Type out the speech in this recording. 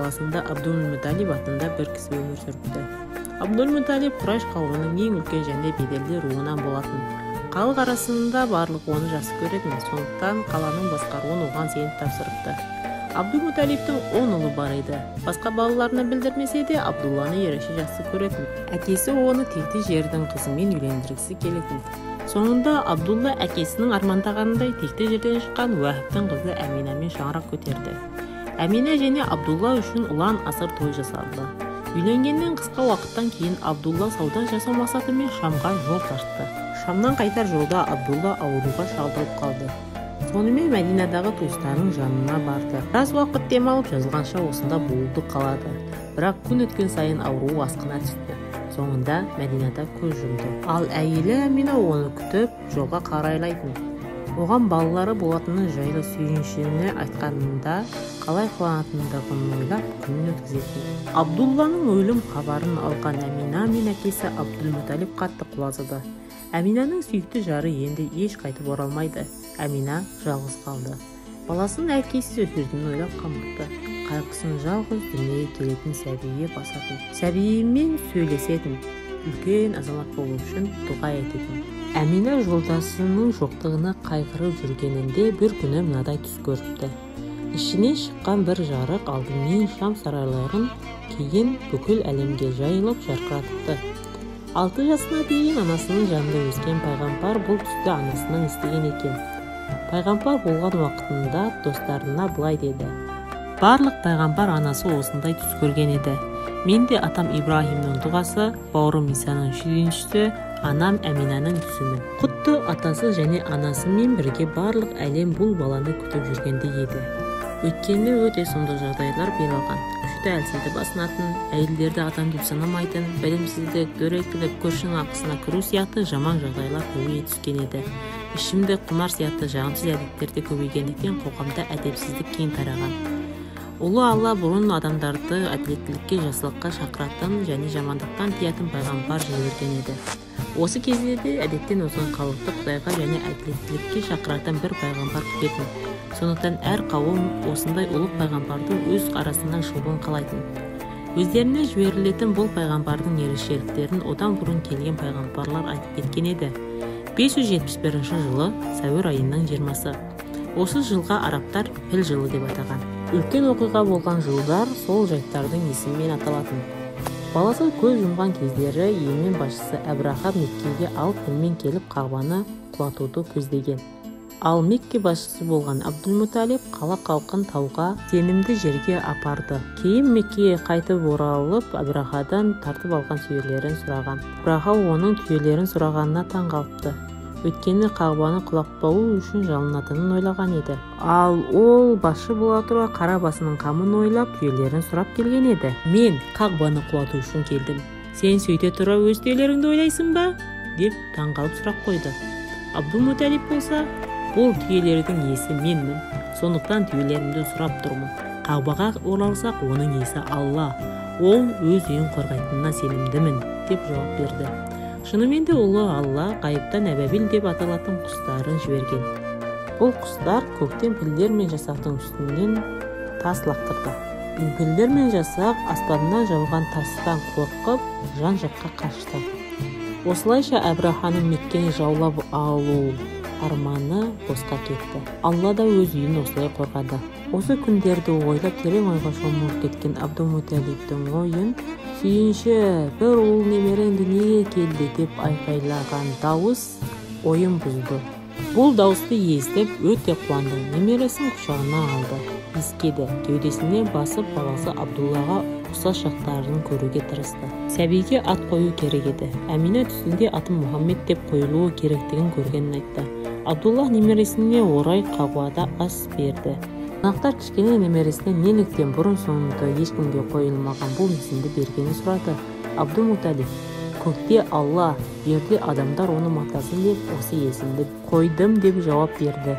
қаласында Абдул-Муталиб атында бір кісі өмір сүріпті. Абдул-Муталиб Құрайш қауымының ең үлкен және беделді руынан болатын. Халық арасында барлық оны жақсы көретін, сондықтан қаланың басқаруын оған сеніп тапсырыпты. Абдул-Муталибтің 10 ұлы бар еді. Басқа балаларына білдірмесе де, Абдулланы ерекше жақсы көретін. Әкесі оны текті жердің қызымен үйлендіргісі келетін. Соңында Абдулла әкесінің армандағанындай текті жерден шыққан Уахибтің қызы Әминамен шаңырақ көтерді. Әмина және Абдулла үшін ұлан асыр той жасалды. Үйленгеннен қысқа уақыттан кейін Абдулла сауда жасау мақсатымен Шамға жол тартты. Шамнан қайтар жолда Абдулла ауруға шалдырып қалды. Сонымен Мәдинадағы туыстарының жанына барды. Біраз уақыт демалып жазылғанша осында болды қалады. Бірақ күн өткен сайын ауруы асқына түсті. Соңында Мәдинада көз жұмды. Ал әйелі Әмина оны күтіп, жолға қарайлайтын. Оған балалары болатыны жайлы сүйіншіні айтқанында қалай қуанатындығын ойлап күнін өткізетін. Абдулланың өлім хабарын алған Әмина мен әкесі Абдул-Муталиб қатты құлазыды. Әминаның сүйікті жары енді еш қайтып оралмайды. Әмина жалғыз қалды. Баласын әкесі өсірдігін ойлап қамықты. Қайғысын жалғыз дүниеге келетін сәбиге басатын. Сәбиімен сөйлесетін, үлкен азамат болу үшін дұға ететін. Әмина жолдасының жоқтығына қайғырып жүргенінде бір күні мынадай түс көріпті. Ішіне шыққан бір жарық алдымен Шам сарайларын, кейін бүкіл әлемге жайылып жарқыратыпты. 6 жасына дейін анасының жанында өскен пайғамбар бұл түсті анасынан естіген екен. Пайғамбар болған уақытында достарына былай деді: барлық пайғамбар анасы осындай түс көрген еді. Мен де атам Ибрахимнің дұғасы, бауырым Исаның шүйіншісі, анам Әминаның түсімін. Құтты атасы және анасымен бірге барлық әлем бұл баланы күтіп жүргенде еді. Өткенде өте сондай жағдайлар белалған. Күшті әлсізді басынатын, әйелдерді адам деп санамайтын, білімсіздік, дөрекілік, көршінің ақысына кіру сияқты жаман жағдайлар көбейе түскен еді. Ішімдік, құмар сияқты жағымсыз әдеттерде көбейгендіктен қоғамда әдепсіздік кең тараған. Ұлы Алла бұрын адамдарды әділеттілікке, жақсылыққа шақыратын және жамандықтан тиятын пайғамбар жіберген еді. Осы кезде де әдеттен озған халықты Құдайға және әділеттілікке шақыратын бір пайғамбар күтетін. Сондықтан әр қауым осындай ұлы пайғамбардың өз арасынан шығуын қалайтын. Өздеріне жіберілетін бұл пайғамбардың ерекшеліктерін одан бұрын келген пайғамбарлар айтып кеткен еді. 571 жылы сәуір айының 20-сы. Осы жылға арабтар піл жылы деп атаған. Үлкен оқиға болған жылдар сол жайттардың есімімен аталатын. Баласы көз жұмған кездері Йемен басшысы Әбраха Меккеге алып пілмен келіп Қағбаны құлатуды көздеген. Ал Мекке басшысы болған Абдул-Муталиб қала халқын тауға, сенімді жерге апарды. Кейін Меккеге қайтып оралып, Әбрахадан тартып алған түйелерін сұраған. Әбраха оның түйелерін сұрағанына таң қалыпты. Өйткені Қағбаны құлатпау үшін жалынатынын ойлаған еді. Ал ол басшы бола тұра қара басының қамын ойлап түйелерін сұрап келген еді. Мен Қағбаны құлату үшін келдім. Сен сөйте тұра өз түйелеріңді ойлайсың ба? Деп таңғалып сұрақ қойды. Абдул-Муталиб болса, бұл түйелердің иесі менмін. Сондықтан түйелерімді сұрап тұрмын. Қағбаға оралсақ, оның иесі Алла. Ол өз үйін қорғайтынына сенімдімін, деп жауап берді. Шынымен де ұлы Алла ғайыптан әбәбил деп аталатын құстарын жіберген. Бұл құстар көктен пілдер мен жасақтың үстінен тас лақтырды. Пілдер мен жасақ аспаннан жауған тастан қорқып, жан жаққа қашты. Осылайша Әбраханың Меккені жаулап алу арманы босқа кетті. Алла да өз үйін осылай қорғады. Осы күндерді ойлап терең ойға шомылып кеткен Абдул-Муталибтің ойын сүйінші, бір ұл немерең дүниеге келді деп айқайлаған дауыс ойын бұзды. Бұл дауысты естіп өте қуанды. Немересін құшағына алды, иіскеді, кеудесіне басып баласы Абдуллаға ұқсас шақтарын көруге тырысты. Сәбиге ат қою керек еді. Әмина түсінде атын Мұхаммед деп қойылуы керектігін көргенін айтты. Абдулла немересіне орай Қағбада ас берді. Қонақтар кішкене немересіне неліктен бұрын соңында ешкімге қойылмаған бұл есімді бергенін сұрады. Абдул-Муталиб: көкте Алла, жерде адамдар оны матасын деп осы есімді қойдым деп жауап берді.